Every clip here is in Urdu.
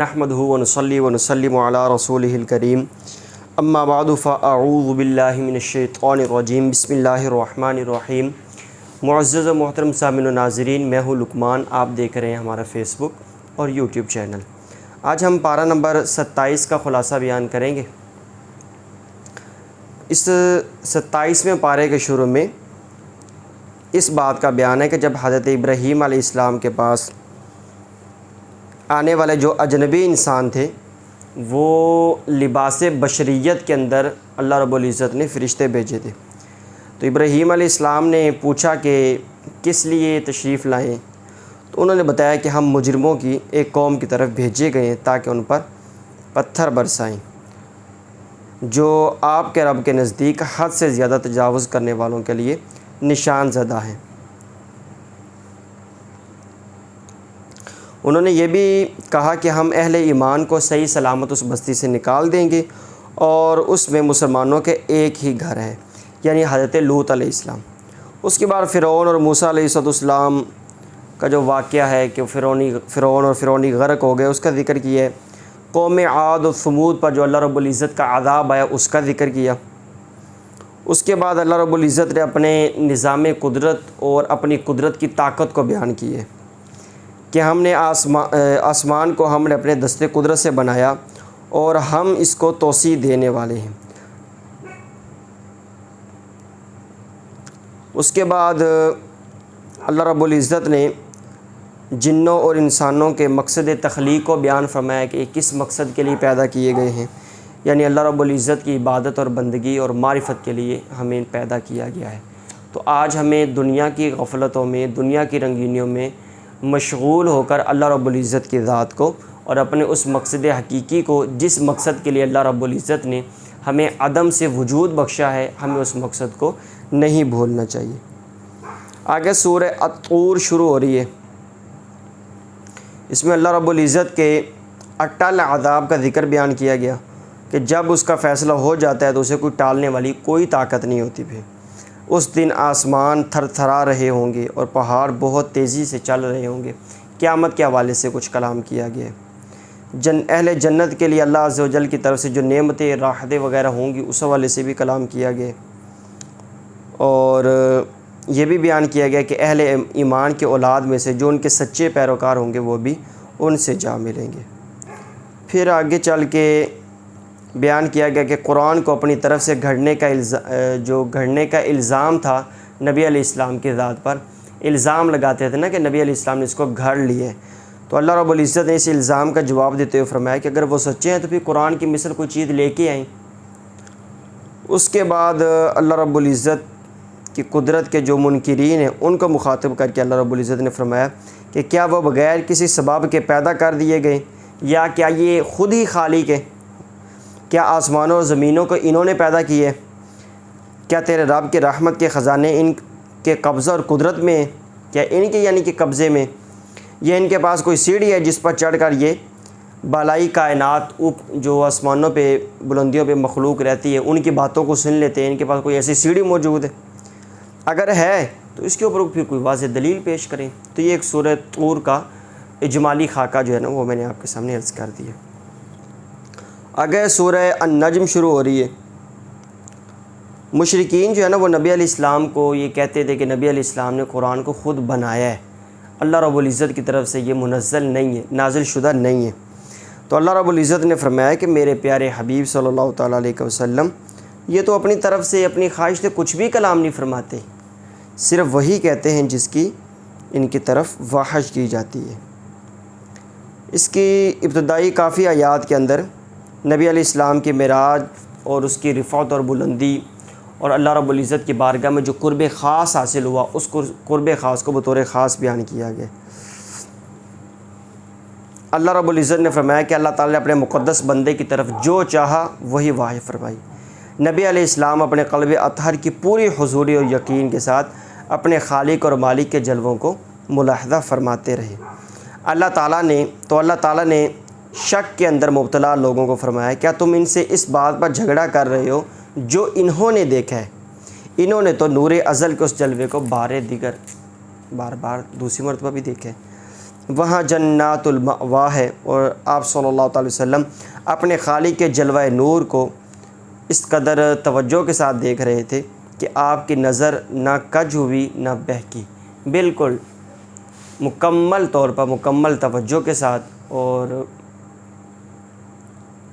نحمدہ ونصلی ونسلم علی رسولہ الکریم اما بعد فاعوذ باللہ من الشیطان الرجیم بسم اللہ الرحمن الرحیم۔ معزز و محترم سامعین و ناظرین، میں ہوں لقمان، آپ دیکھ رہے ہیں ہمارا فیس بک اور یوٹیوب چینل۔ آج ہم پارہ نمبر 27 کا خلاصہ بیان کریں گے۔ اس 27ویں پارے کے شروع میں اس بات کا بیان ہے کہ جب حضرت ابراہیم علیہ السلام کے پاس آنے والے جو اجنبی انسان تھے، وہ لباس بشریت کے اندر اللہ رب العزت نے فرشتے بھیجے تھے، تو ابراہیم علیہ السلام نے پوچھا کہ کس لیے تشریف لائیں، تو انہوں نے بتایا کہ ہم مجرموں کی ایک قوم کی طرف بھیجے گئے ہیں تاکہ ان پر پتھر برسائیں جو آپ کے رب کے نزدیک حد سے زیادہ تجاوز کرنے والوں کے لیے نشان زدہ ہیں۔ انہوں نے یہ بھی کہا کہ ہم اہل ایمان کو صحیح سلامت اس بستی سے نکال دیں گے اور اس میں مسلمانوں کے ایک ہی گھر ہے، یعنی حضرت لوط علیہ السلام۔ اس کے بعد فرعون اور موسیٰ علیہ السلام کا جو واقعہ ہے کہ فرعون اور فرعونی غرق ہو گئے، اس کا ذکر کیا ہے۔ قوم عاد و ثمود پر جو اللہ رب العزت کا عذاب آیا، اس کا ذکر کیا۔ اس کے بعد اللہ رب العزت نے اپنے نظام قدرت اور اپنی قدرت کی طاقت کو بیان کی ہے کہ ہم نے آسمان کو ہم نے اپنے دست قدرت سے بنایا اور ہم اس کو توسیع دینے والے ہیں۔ اس کے بعد اللہ رب العزت نے جنوں اور انسانوں کے مقصد تخلیق کو بیان فرمایا کہ کس مقصد کے لیے پیدا کیے گئے ہیں، یعنی اللہ رب العزت کی عبادت اور بندگی اور معرفت کے لیے ہمیں پیدا کیا گیا ہے۔ تو آج ہمیں دنیا کی غفلتوں میں، دنیا کی رنگینیوں میں مشغول ہو کر اللہ رب العزت کی ذات کو اور اپنے اس مقصد حقیقی کو، جس مقصد کے لیے اللہ رب العزت نے ہمیں عدم سے وجود بخشا ہے، ہمیں اس مقصد کو نہیں بھولنا چاہیے۔ آگے سورہ الطور شروع ہو رہی ہے۔ اس میں اللہ رب العزت کے اٹل عذاب کا ذکر بیان کیا گیا کہ جب اس کا فیصلہ ہو جاتا ہے تو اسے کوئی ٹالنے والی کوئی طاقت نہیں ہوتی پھر۔ اس دن آسمان تھر تھرا رہے ہوں گے اور پہاڑ بہت تیزی سے چل رہے ہوں گے۔ قیامت کے حوالے سے کچھ کلام کیا گیا ہے۔ اہل جنت کے لیے اللہ عز و جل کی طرف سے جو نعمتیں، راحتیں وغیرہ ہوں گی، اس حوالے سے بھی کلام کیا گیا، اور یہ بھی بیان کیا گیا کہ اہل ایمان کے اولاد میں سے جو ان کے سچے پیروکار ہوں گے وہ بھی ان سے جا ملیں گے۔ پھر آگے چل کے بیان کیا گیا کہ قرآن کو اپنی طرف سے گھڑنے کا الزام تھا نبی علیہ السلام کی ذات پر، الزام لگاتے تھے نا کہ نبی علیہ السلام نے اس کو گھڑ لیے، تو اللہ رب العزت نے اس الزام کا جواب دیتے ہوئے فرمایا کہ اگر وہ سچے ہیں تو پھر قرآن کی مثل کوئی چیز لے کے آئیں۔ اس کے بعد اللہ رب العزت کی قدرت کے جو منکرین ہیں ان کو مخاطب کر کے اللہ رب العزت نے فرمایا کہ کیا وہ بغیر کسی سبب کے پیدا کر دیے گئے، یا کیا یہ خود ہی خالق ہے؟ کیا آسمانوں اور زمینوں کو انہوں نے پیدا کیے؟ کیا تیرے رب کے رحمت کے خزانے ان کے قبضہ اور قدرت میں ہیں؟ کیا ان کے یعنی کہ قبضے میں؟ یہ ان کے پاس کوئی سیڑھی ہے جس پر چڑھ کر یہ بالائی کائنات جو آسمانوں پہ بلندیوں پہ مخلوق رہتی ہے ان کی باتوں کو سن لیتے ہیں؟ ان کے پاس کوئی ایسی سیڑھی موجود ہے؟ اگر ہے تو اس کے اوپر پھر کوئی واضح دلیل پیش کریں۔ تو یہ ایک سورہ طور کا اجمالی خاکہ جو ہے نا وہ میں نے آپ کے سامنے عرض کر دیا۔ اگر سورہ النجم شروع ہو رہی ہے۔ مشرکین جو ہے نا وہ نبی علیہ السلام کو یہ کہتے تھے کہ نبی علیہ السلام نے قرآن کو خود بنایا ہے، اللہ رب العزت کی طرف سے یہ منزل نہیں ہے، نازل شدہ نہیں ہے۔ تو اللہ رب العزت نے فرمایا کہ میرے پیارے حبیب صلی اللہ تعالیٰ علیہ وسلم یہ تو اپنی طرف سے اپنی خواہش سے کچھ بھی کلام نہیں فرماتے، صرف وہی کہتے ہیں جس کی ان کی طرف وحی کی جاتی ہے۔ اس کی ابتدائی کافی آیات کے اندر نبی علیہ السلام کی معراج اور اس کی رفعت اور بلندی اور اللہ رب العزت کی بارگاہ میں جو قرب خاص حاصل ہوا، اس قرب خاص کو بطور خاص بیان کیا گیا۔ اللہ رب العزت نے فرمایا کہ اللہ تعالیٰ نے اپنے مقدس بندے کی طرف جو چاہا وہی وحی فرمائی۔ نبی علیہ السلام اپنے قلب اطہر کی پوری حضوری اور یقین کے ساتھ اپنے خالق اور مالک کے جلووں کو ملاحظہ فرماتے رہے۔ اللہ تعالیٰ نے شک کے اندر مبتلا لوگوں کو فرمایا کیا تم ان سے اس بات پر جھگڑا کر رہے ہو جو انہوں نے دیکھا ہے؟ انہوں نے تو نور ازل کے اس جلوے کو بار بار دوسری مرتبہ بھی دیکھا ہے۔ وہاں جنات المأوا ہے، اور آپ صلی اللہ تعالی وسلم اپنے خالق کے جلوہ نور کو اس قدر توجہ کے ساتھ دیکھ رہے تھے کہ آپ کی نظر نہ کج ہوئی نہ بہکی، بالکل مکمل طور پر مکمل توجہ کے ساتھ اور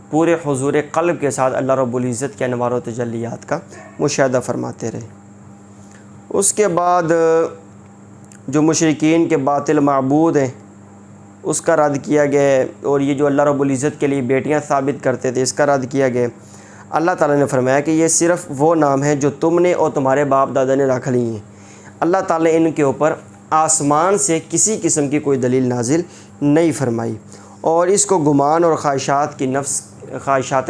پورے حضور قلب کے ساتھ اللہ رب العزت کے انوار و تجلیات کا مشاہدہ فرماتے رہے۔ اس کے بعد جو مشرکین کے باطل معبود ہیں اس کا رد کیا گیا ہے، اور یہ جو اللہ رب العزت کے لیے بیٹیاں ثابت کرتے تھے اس کا رد کیا گیا۔ اللہ تعالیٰ نے فرمایا کہ یہ صرف وہ نام ہیں جو تم نے اور تمہارے باپ دادا نے رکھ لی ہیں، اللہ تعالیٰ نے ان کے اوپر آسمان سے کسی قسم کی کوئی دلیل نازل نہیں فرمائی، اور اس کو گمان اور خواہشات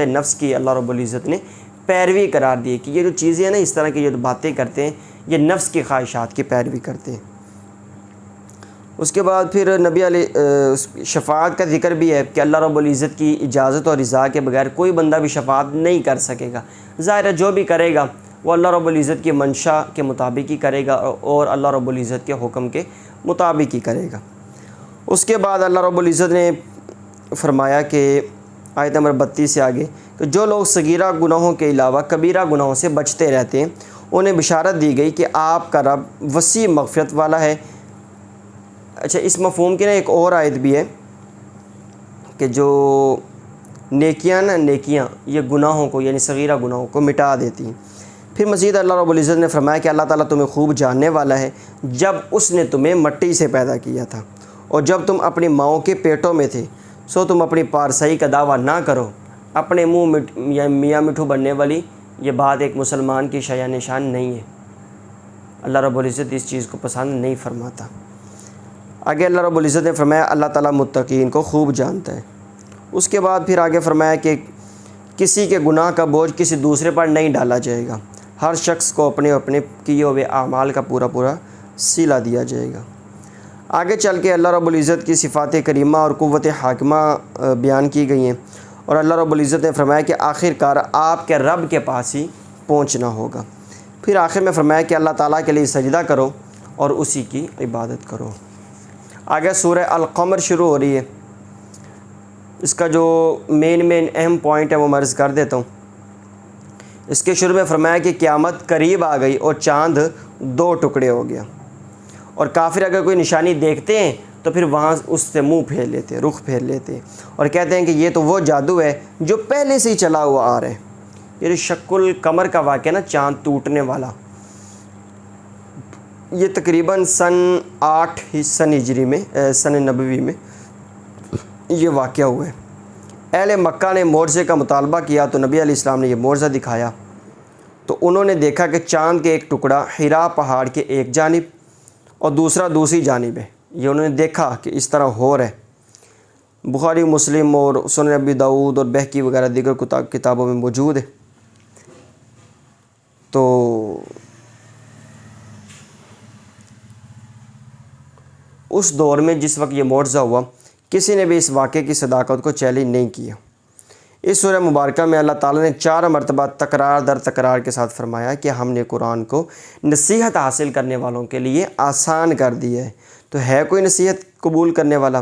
نفس کی اللہ رب العزت نے پیروی قرار دی کہ یہ جو چیزیں ہیں نا، اس طرح کی جو باتیں کرتے ہیں یہ نفس کی خواہشات کی پیروی کرتے ہیں۔ اس کے بعد پھر نبی علیہ شفاعت کا ذکر بھی ہے کہ اللہ رب العزت کی اجازت اور رضا کے بغیر کوئی بندہ بھی شفاعت نہیں کر سکے گا۔ ظاہر ہے جو بھی کرے گا وہ اللہ رب العزت کی منشا کے مطابق ہی کرے گا اور اللہ رب العزت کے حکم کے مطابق ہی کرے گا۔ اس کے بعد اللہ رب العزت نے فرمایا کہ آیت نمبر 32 سے آگے کہ جو لوگ صغیرہ گناہوں کے علاوہ کبیرہ گناہوں سے بچتے رہتے ہیں انہیں بشارت دی گئی کہ آپ کا رب وسیع مغفرت والا ہے۔ اچھا، اس مفہوم کی نا ایک اور آیت بھی ہے کہ جو نیکیاں یہ گناہوں کو یعنی صغیرہ گناہوں کو مٹا دیتی ہیں۔ پھر مزید اللہ رب العزت نے فرمایا کہ اللہ تعالیٰ تمہیں خوب جاننے والا ہے، جب اس نے تمہیں مٹی سے پیدا کیا تھا اور جب تم اپنی ماؤں کے پیٹوں میں تھے، سو تم اپنی پارسائی کا دعویٰ نہ کرو۔ اپنے منہ یا میاں مٹھو بننے والی یہ بات ایک مسلمان کی شایع نشان نہیں ہے، اللہ رب العزت اس چیز کو پسند نہیں فرماتا۔ آگے اللہ رب العزت نے فرمایا اللہ تعالیٰ متقین کو خوب جانتا ہے۔ اس کے بعد پھر آگے فرمایا کہ کسی کے گناہ کا بوجھ کسی دوسرے پر نہیں ڈالا جائے گا، ہر شخص کو اپنے اپنے کیے ہوئے اعمال کا پورا صلہ دیا جائے گا۔ آگے چل کے اللہ رب العزت کی صفات کریمہ اور قوت حاکمہ بیان کی گئی ہیں، اور اللہ رب العزت نے فرمایا کہ آخر کار آپ کے رب کے پاس ہی پہنچنا ہوگا۔ پھر آخر میں فرمایا کہ اللہ تعالیٰ کے لیے سجدہ کرو اور اسی کی عبادت کرو۔ آگے سورہ القمر شروع ہو رہی ہے، اس کا جو مین اہم پوائنٹ ہے وہ میں عرض کر دیتا ہوں۔ اس کے شروع میں فرمایا کہ قیامت قریب آ گئی اور چاند 2 ٹکڑے ہو گیا، اور کافر اگر کوئی نشانی دیکھتے ہیں تو پھر وہاں اس سے منہ پھیر لیتے، رخ پھیر لیتے، اور کہتے ہیں کہ یہ تو وہ جادو ہے جو پہلے سے ہی چلا ہوا آ رہا ہے۔ یہ شق القمر کا واقعہ نا، چاند ٹوٹنے والا، یہ تقریباً سن 8 سن ہجری میں سن نبوی میں یہ واقعہ ہوا ہے۔ اہل مکہ نے معجزے کا مطالبہ کیا تو نبی علیہ السلام نے یہ معجزہ دکھایا، تو انہوں نے دیکھا کہ چاند کے ایک ٹکڑا حرا پہاڑ کے ایک جانب اور دوسرا دوسری جانب ہے۔ یہ انہوں نے دیکھا کہ اس طرح ہو رہا ہے۔ بخاری، مسلم اور سنن ابی داؤد اور بہقی وغیرہ دیگر کتابوں میں موجود ہے۔ تو اس دور میں جس وقت یہ معجزہ ہوا کسی نے بھی اس واقعے کی صداقت کو چیلنج نہیں کیا۔ اس سورہ مبارکہ میں اللہ تعالیٰ نے 4 مرتبہ تکرار در تکرار کے ساتھ فرمایا کہ ہم نے قرآن کو نصیحت حاصل کرنے والوں کے لیے آسان کر دیا ہے، تو ہے کوئی نصیحت قبول کرنے والا؟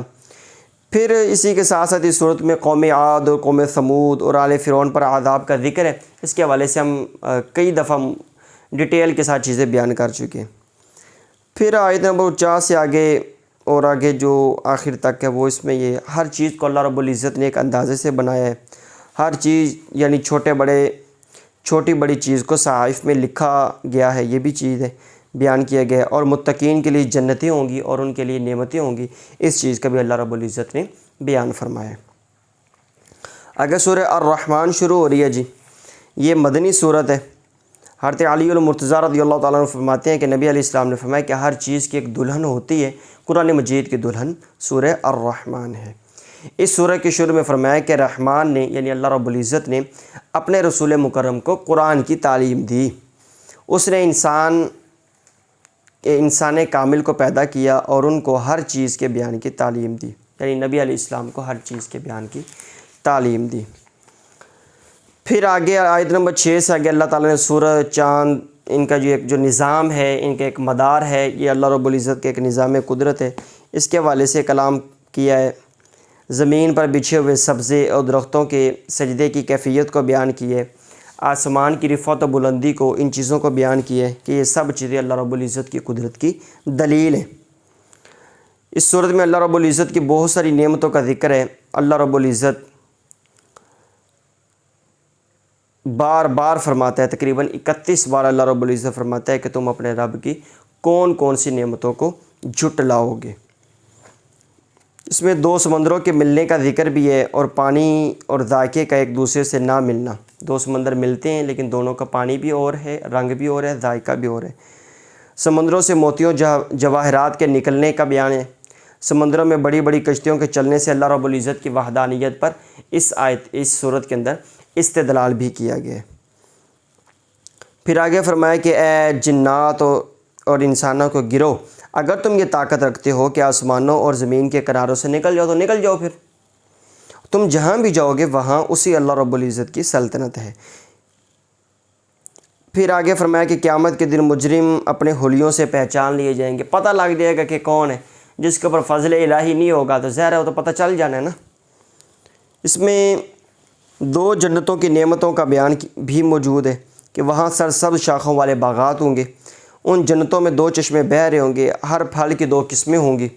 پھر اسی کے ساتھ ساتھ اس صورت میں قوم عاد اور قوم ثمود اور آل فرعون پر عذاب کا ذکر ہے۔ اس کے حوالے سے ہم کئی دفعہ ڈیٹیل کے ساتھ چیزیں بیان کر چکے ہیں۔ پھر آیت نمبر 49 سے آگے اور آگے جو آخر تک ہے وہ اس میں یہ ہر چیز کو اللہ رب العزت نے ایک اندازے سے بنایا ہے، ہر چیز یعنی چھوٹی بڑی چیز کو صحائف میں لکھا گیا ہے، یہ بھی چیز ہے بیان کیا گیا ہے، اور متقین کے لیے جنتیں ہوں گی اور ان کے لیے نعمتیں ہوں گی، اس چیز کا بھی اللہ رب العزت نے بیان فرمایا ہے۔ اگر سورہ الرحمن شروع ہو رہی ہے جی، یہ مدنی صورت ہے۔ حضرت علی المرتضیٰ رضی اللہ تعالیٰ عنہ فرماتے ہیں کہ نبی علیہ السلام نے فرمایا کہ ہر چیز کی ایک دلہن ہوتی ہے، قرآن مجید کی دلہن سورہ الرحمن ہے۔ اس سورہ کے شروع میں فرمایا کہ رحمان نے یعنی اللہ رب العزت نے اپنے رسول مکرم کو قرآن کی تعلیم دی۔ اس نے انسان کامل کو پیدا کیا اور ان کو ہر چیز کے بیان کی تعلیم دی، یعنی نبی علیہ السلام کو ہر چیز کے بیان کی تعلیم دی۔ پھر آگے آیت نمبر 6 سے آگے اللہ تعالیٰ نے سورج، چاند، ان کا جو نظام ہے، ان کا ایک مدار ہے، یہ اللہ رب العزت کے ایک نظام قدرت ہے، اس کے حوالے سے کلام کیا ہے، زمین پر بچھے ہوئے سبزے اور درختوں کے سجدے کی کیفیت کو بیان کی ہے، آسمان کی رفعت و بلندی کو، ان چیزوں کو بیان کیا ہے کہ یہ سب چیزیں اللہ رب العزت کی قدرت کی دلیل ہیں۔ اس صورت میں اللہ رب العزت کی بہت ساری نعمتوں کا ذکر ہے۔ اللہ رب العزت بار بار فرماتا ہے، تقریباً 31 بار اللہ رب العزت فرماتا ہے کہ تم اپنے رب کی کون کون سی نعمتوں کو جھٹلاؤ گے۔ اس میں 2 سمندروں کے ملنے کا ذکر بھی ہے، اور پانی اور ذائقے کا ایک دوسرے سے نہ ملنا۔ 2 سمندر ملتے ہیں لیکن دونوں کا پانی بھی اور ہے، رنگ بھی اور ہے، ذائقہ بھی اور ہے۔ سمندروں سے موتیوں جواہرات کے نکلنے کا بیان ہے۔ سمندروں میں بڑی بڑی کشتیوں کے چلنے سے اللہ رب العزت کی وحدانیت پر اس صورت کے اندر استدلال بھی کیا گیا ہے۔ پھر آگے فرمایا کہ اے جنات اور انسانوں کو گروہ، اگر تم یہ طاقت رکھتے ہو کہ آسمانوں اور زمین کے کناروں سے نکل جاؤ تو نکل جاؤ، پھر تم جہاں بھی جاؤ گے وہاں اسی اللہ رب العزت کی سلطنت ہے۔ پھر آگے فرمایا کہ قیامت کے دن مجرم اپنے حلیوں سے پہچان لیے جائیں گے، پتہ لگ جائے گا کہ کون ہے۔ جس کے اوپر فضل الہی نہیں ہوگا تو ظاہر ہے وہ تو پتہ چل جانا ہے نا۔ اس میں 2 جنتوں کی نعمتوں کا بیان بھی موجود ہے کہ وہاں سرسبز شاخوں والے باغات ہوں گے، ان جنتوں میں 2 چشمے بہہ رہے ہوں گے، ہر پھل کی 2 قسمیں ہوں گی۔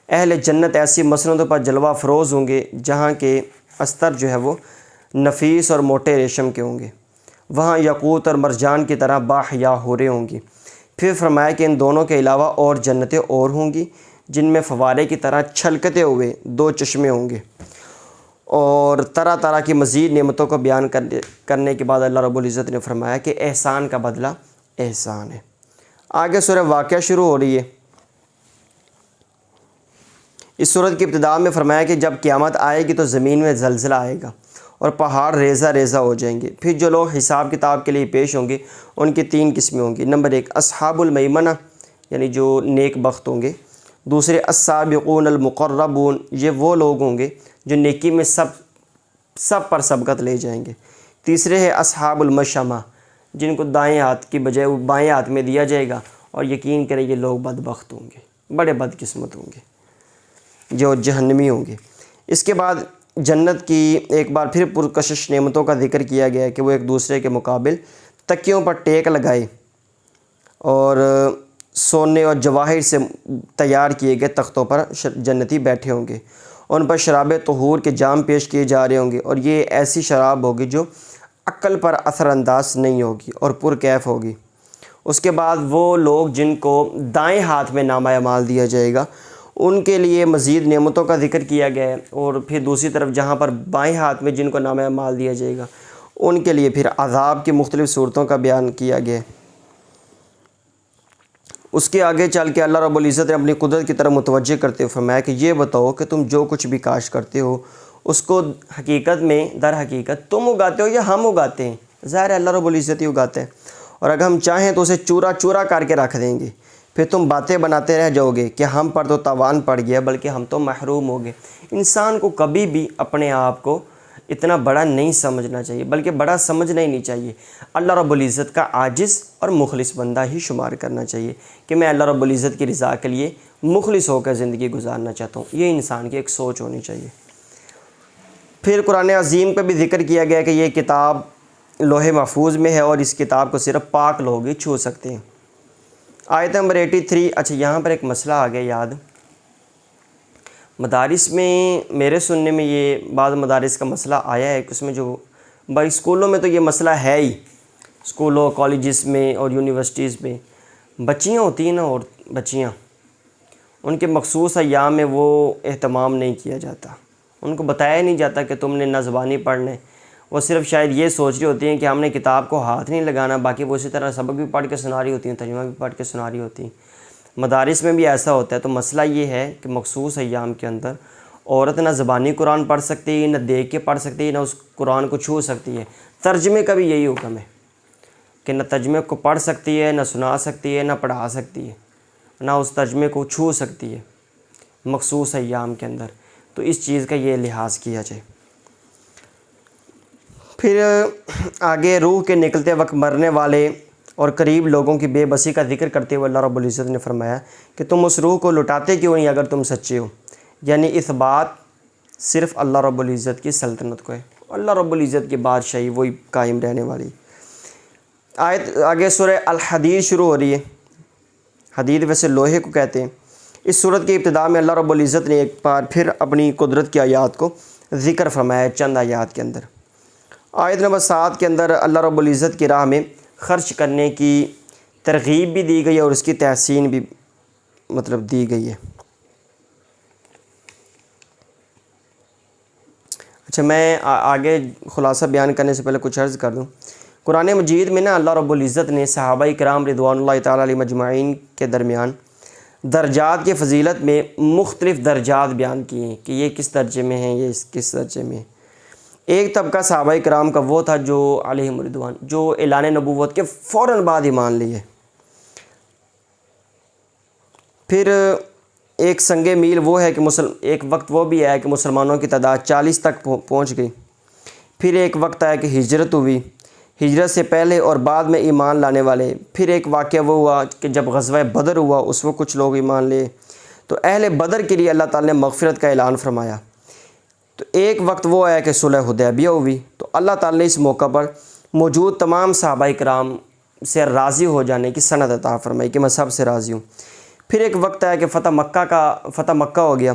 اہل جنت ایسی مسندوں پر جلوہ فروز ہوں گے جہاں کے استر جو ہے وہ نفیس اور موٹے ریشم کے ہوں گے، وہاں یاقوت اور مرجان کی طرح باحیا حوریں ہوں گی۔ پھر فرمایا کہ ان دونوں کے علاوہ اور جنتیں اور ہوں گی جن میں فوارے کی طرح چھلکتے ہوئے 2 چشمے ہوں گے، اور طرح طرح کی مزید نعمتوں کو بیان کرنے کے بعد اللہ رب العزت نے فرمایا کہ احسان کا بدلہ احسان ہے۔ آگے سورہ واقعہ شروع ہو رہی ہے۔ اس سورت کی ابتدا میں فرمایا کہ جب قیامت آئے گی تو زمین میں زلزلہ آئے گا اور پہاڑ ریزہ ریزہ ہو جائیں گے۔ پھر جو لوگ حساب کتاب کے لیے پیش ہوں گے ان کی 3 قسمیں ہوں گی۔ نمبر 1 اصحاب المیمنہ، یعنی جو نیک بخت ہوں گے۔ دوسرے السابقون المقربون، یہ وہ لوگ ہوں گے جو نیکی میں سب پر سبقت لے جائیں گے۔ تیسرے ہے اصحاب المشأمہ، جن کو دائیں ہاتھ کی بجائے وہ بائیں ہاتھ میں دیا جائے گا، اور یقین کریں یہ لوگ بدبخت ہوں گے، بڑے بدقسمت ہوں گے، جو جہنمی ہوں گے۔ اس کے بعد جنت کی ایک بار پھر پرکشش نعمتوں کا ذکر کیا گیا ہے کہ وہ ایک دوسرے کے مقابل تکیوں پر ٹیک لگائے اور سونے اور جواہر سے تیار کیے گئے تختوں پر جنتی بیٹھے ہوں گے، ان پر شراب طہور کے جام پیش کیے جا رہے ہوں گے، اور یہ ایسی شراب ہوگی جو عقل پر اثر انداز نہیں ہوگی اور پرکیف ہوگی۔ اس کے بعد وہ لوگ جن کو دائیں ہاتھ میں نامہ اعمال دیا جائے گا ان کے لیے مزید نعمتوں کا ذکر کیا گیا ہے، اور پھر دوسری طرف جہاں پر بائیں ہاتھ میں جن کو نامہ اعمال دیا جائے گا ان کے لیے پھر عذاب کی مختلف صورتوں کا بیان کیا گیا ہے۔ اس کے آگے چل کے اللہ رب العزت نے اپنی قدرت کی طرف متوجہ کرتے ہوئے فرمایا کہ یہ بتاؤ کہ تم جو کچھ بھی کاشت کرتے ہو اس کو حقیقت میں در حقیقت تم اگاتے ہو یا ہم اگاتے ہیں؟ ظاہر ہے اللہ رب العزت ہی اگاتے ہیں، اور اگر ہم چاہیں تو اسے چورا چورا کر کے رکھ دیں گے، پھر تم باتیں بناتے رہ جاؤ گے کہ ہم پر تو تاوان پڑ گیا بلکہ ہم تو محروم ہو گئے۔ انسان کو کبھی بھی اپنے آپ کو اتنا بڑا نہیں سمجھنا چاہیے، بلکہ بڑا سمجھنا ہی نہیں چاہیے، اللہ رب العزت کا عاجز اور مخلص بندہ ہی شمار کرنا چاہیے کہ میں اللہ رب العزت کی رضا کے لیے مخلص ہو کر زندگی گزارنا چاہتا ہوں۔ یہ انسان کی ایک سوچ ہونی چاہیے۔ پھر قرآن عظیم پہ بھی ذکر کیا گیا کہ یہ کتاب لوح محفوظ میں ہے اور اس کتاب کو صرف پاک لوگ ہی چھو سکتے ہیں۔ آیت نمبر 83۔ اچھا یہاں پر ایک مسئلہ آ گیا یاد، مدارس میں میرے سننے میں یہ بعض مدارس کا مسئلہ آیا ہے کہ اس میں جو بھائی اسکولوں میں تو یہ مسئلہ ہے ہی، اسکولوں کالجز میں اور یونیورسٹیز میں بچیاں ہوتی ہیں نا، اور بچیاں ان کے مخصوص ایام میں وہ اہتمام نہیں کیا جاتا، ان کو بتایا نہیں جاتا کہ تم نے نہ زبانی پڑھنا ہے، وہ صرف شاید یہ سوچ رہی ہوتی ہیں کہ ہم نے کتاب کو ہاتھ نہیں لگانا، باقی وہ اسی طرح سبق بھی پڑھ کے سنا رہی ہوتی ہیں، ترجمہ بھی پڑھ کے سنا رہی ہوتی ہیں۔ مدارس میں بھی ایسا ہوتا ہے، تو مسئلہ یہ ہے کہ مخصوص ایام کے اندر عورت نہ زبانی قرآن پڑھ سکتی ہے، نہ دیکھ کے پڑھ سکتی ہے، نہ اس قرآن کو چھو سکتی ہے۔ ترجمے کا بھی یہی حکم ہے کہ نہ ترجمے کو پڑھ سکتی ہے، نہ سنا سکتی ہے، نہ پڑھا سکتی ہے، نہ اس ترجمے کو چھو سکتی ہے مخصوص ایام کے اندر۔ تو اس چیز کا یہ لحاظ کیا جائے۔ پھر آگے روح کے نکلتے وقت مرنے والے اور قریب لوگوں کی بے بسی کا ذکر کرتے ہوئے اللہ رب العزت نے فرمایا کہ تم اس روح کو لٹاتے کیوں نہیں اگر تم سچے ہو، یعنی اس بات صرف اللہ رب العزت کی سلطنت کو ہے، اللہ رب العزت کی بادشاہی وہی قائم رہنے والی۔ آیت آگے سورہ الحدید شروع ہو رہی ہے۔ حدید ویسے لوہے کو کہتے ہیں۔ اس صورت کی ابتدا میں اللہ رب العزت نے ایک بار پھر اپنی قدرت کی آیات کو ذکر فرمایا چند آیات کے اندر۔ آیت نمبر 7 کے اندر اللہ رب العزت کی راہ میں خرچ کرنے کی ترغیب بھی دی گئی ہے اور اس کی تحسین بھی دی گئی ہے۔ اچھا، میں آگے خلاصہ بیان کرنے سے پہلے کچھ عرض کر دوں۔ قرآن مجید میں نا اللہ رب العزت نے صحابہ کرام رضوان اللہ تعالیٰ علیہ مجمعین کے درمیان درجات کی فضیلت میں مختلف درجات بیان کیے ہیں کہ یہ کس درجے میں ہیں، یہ کس درجے میں ہیں۔ ایک طبقہ صحابہ کرام کا وہ تھا جو علیہم رضوان، جو اعلان نبوت کے فوراً بعد ایمان لیے۔ پھر ایک سنگ میل وہ ہے کہ ایک وقت وہ بھی ہے کہ مسلمانوں کی تعداد 40 تک پہنچ گئی۔ پھر ایک وقت آیا کہ ہجرت ہوئی، ہجرت سے پہلے اور بعد میں ایمان لانے والے۔ پھر ایک واقعہ وہ ہوا کہ جب غزوہ بدر ہوا اس وقت کچھ لوگ ایمان لے، تو اہل بدر کے لیے اللہ تعالیٰ نے مغفرت کا اعلان فرمایا۔ تو ایک وقت وہ آیا کہ صلح حدیبیہ ہوئی، تو اللہ تعالیٰ نے اس موقع پر موجود تمام صحابہ کرام سے راضی ہو جانے کی سند عطا فرمائی کہ میں سب سے راضی ہوں۔ پھر ایک وقت آیا کہ فتح مکہ ہو گیا،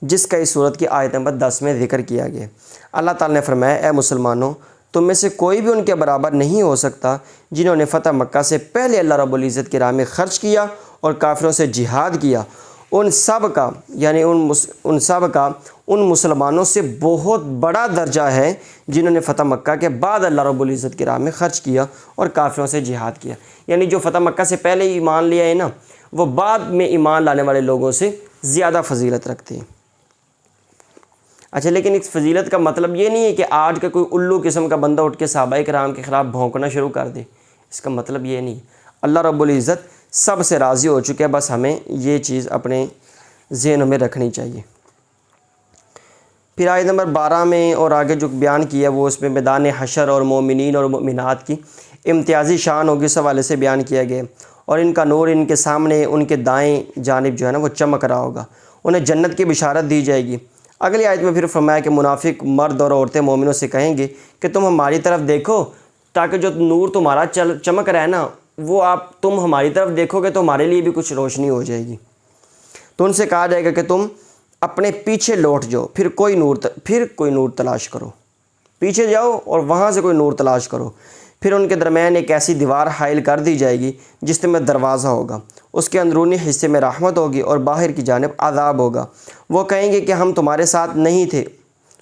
جس کا اس صورت کی آیت نمبر 10 میں ذکر کیا گیا۔ اللہ تعالیٰ نے فرمایا اے مسلمانوں، تم میں سے کوئی بھی ان کے برابر نہیں ہو سکتا جنہوں نے فتح مکہ سے پہلے اللہ رب العزت کی راہ میں خرچ کیا اور کافروں سے جہاد کیا۔ ان سب کا یعنی ان مسلمانوں سے بہت بڑا درجہ ہے جنہوں نے فتح مکہ کے بعد اللہ رب العزت کی راہ میں خرچ کیا اور کافروں سے جہاد کیا۔ یعنی جو فتح مکہ سے پہلے ایمان لیا ہے نا، وہ بعد میں ایمان لانے والے لوگوں سے زیادہ فضیلت رکھتے ہیں۔ اچھا، لیکن اس فضیلت کا مطلب یہ نہیں ہے کہ آج کا کوئی الو قسم کا بندہ اٹھ کے صحابہ کرام کے خلاف بھونکنا شروع کر دے، اس کا مطلب یہ نہیں۔ اللہ رب العزت سب سے راضی ہو چکے ہیں، بس ہمیں یہ چیز اپنے ذہنوں میں رکھنی چاہیے۔ پھر آیت نمبر 12 میں اور آگے جو بیان کیا وہ اس میں میدان حشر اور مومنین اور مومنات کی امتیازی شان ہوگی، اس حوالے سے بیان کیا گیا۔ اور ان کا نور ان کے سامنے ان کے دائیں جانب جو ہے نا وہ چمک رہا ہوگا، انہیں جنت کی بشارت دی جائے گی۔ اگلی آیت میں پھر فرمایا کہ منافق مرد اور عورتیں مومنوں سے کہیں گے کہ تم ہماری طرف دیکھو، تاکہ جو نور تمہارا چمک رہا ہے نا وہ تم ہماری طرف دیکھو گے تو ہمارے لیے بھی کچھ روشنی ہو جائے گی۔ تو ان سے کہا جائے گا کہ تم اپنے پیچھے لوٹ جاؤ، پھر کوئی نور تلاش کرو، پیچھے جاؤ اور وہاں سے کوئی نور تلاش کرو۔ پھر ان کے درمیان ایک ایسی دیوار حائل کر دی جائے گی جس میں دروازہ ہوگا، اس کے اندرونی حصے میں رحمت ہوگی اور باہر کی جانب عذاب ہوگا۔ وہ کہیں گے کہ ہم تمہارے ساتھ نہیں تھے،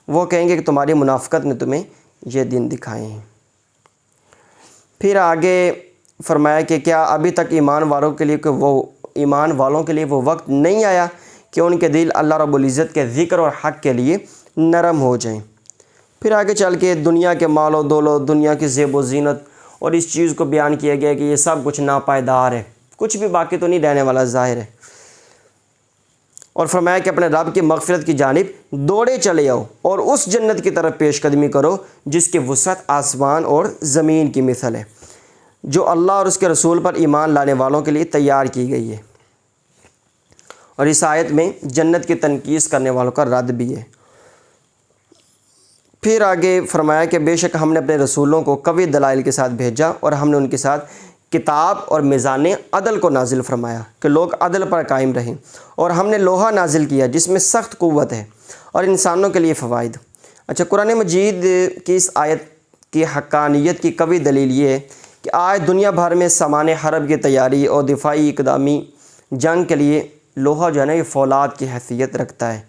وہ کہیں گے کہ تمہاری منافقت نے تمہیں یہ دن دکھائے ہیں۔ پھر آگے فرمایا کہ کیا ابھی تک ایمان والوں کے لیے وہ وقت نہیں آیا کہ ان کے دل اللہ رب العزت کے ذکر اور حق کے لیے نرم ہو جائیں۔ پھر آگے چل کے دنیا کے مال و دولت، دنیا کی زیب و زینت اور اس چیز کو بیان کیا گیا کہ یہ سب کچھ ناپائیدار ہے، کچھ بھی باقی تو نہیں رہنے والا، ظاہر ہے۔ اور فرمایا کہ اپنے رب کی مغفرت کی جانب دوڑے چلے آؤ اور اس جنت کی طرف پیش قدمی کرو جس کی وسعت آسمان اور زمین کی مثل ہے، جو اللہ اور اس کے رسول پر ایمان لانے والوں کے لیے تیار کی گئی ہے۔ اور اس آیت میں جنت کی تنقیص کرنے والوں کا رد بھی ہے۔ پھر آگے فرمایا کہ بے شک ہم نے اپنے رسولوں کو قوی دلائل کے ساتھ بھیجا اور ہم نے ان کے ساتھ کتاب اور میزان عدل کو نازل فرمایا کہ لوگ عدل پر قائم رہیں، اور ہم نے لوہا نازل کیا جس میں سخت قوت ہے اور انسانوں کے لیے فوائد۔ اچھا، قرآن مجید کی اس آیت کی حقانیت کی قوی دلیل یہ ہے کہ آج دنیا بھر میں سامان حرب کی تیاری اور دفاعی اقدامی جنگ کے لیے لوہا جو ہے نا یہ فولاد کی حیثیت رکھتا ہے،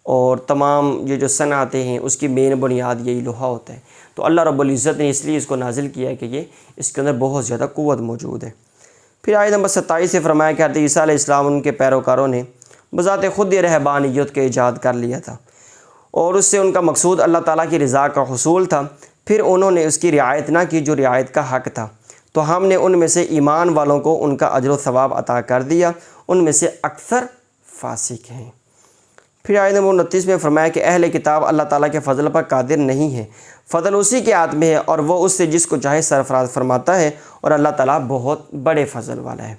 اور تمام یہ جو صنعتیں ہیں اس کی مین بنیاد یہی لوہا ہوتا ہے۔ تو اللہ رب العزت نے اس لیے اس کو نازل کیا ہے کہ یہ اس کے اندر بہت زیادہ قوت موجود ہے۔ پھر آیت نمبر 27 سے فرمایا کہ حضرت عیسیٰ علیہ السلام ان کے پیروکاروں نے بذات خود یہ رہبانیت کا ایجاد کر لیا تھا، اور اس سے ان کا مقصود اللہ تعالیٰ کی رضا کا حصول تھا۔ پھر انہوں نے اس کی رعایت نہ کی جو رعایت کا حق تھا، تو ہم نے ان میں سے ایمان والوں کو ان کا اجر و ثواب عطا کر دیا، ان میں سے اکثر فاسق ہیں۔ پھر آیت نمبر 29 میں فرمایا کہ اہل کتاب اللہ تعالیٰ کے فضل پر قادر نہیں ہے، فضل اسی کے ہاتھ میں ہے اور وہ اس سے جس کو چاہے سرفراز فرماتا ہے، اور اللہ تعالیٰ بہت بڑے فضل والا ہے۔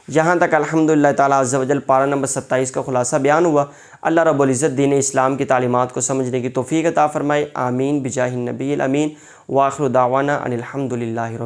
یہاں تک الحمدللہ تعالیٰ عز و جل پارہ نمبر 27 کا خلاصہ بیان ہوا۔ اللہ رب العزت دین اسلام کی تعلیمات کو سمجھنے کی توفیق عطا فرمائے، آمین بجاہ النبی الامین، وآخر دعوانا ان الحمدللہ رب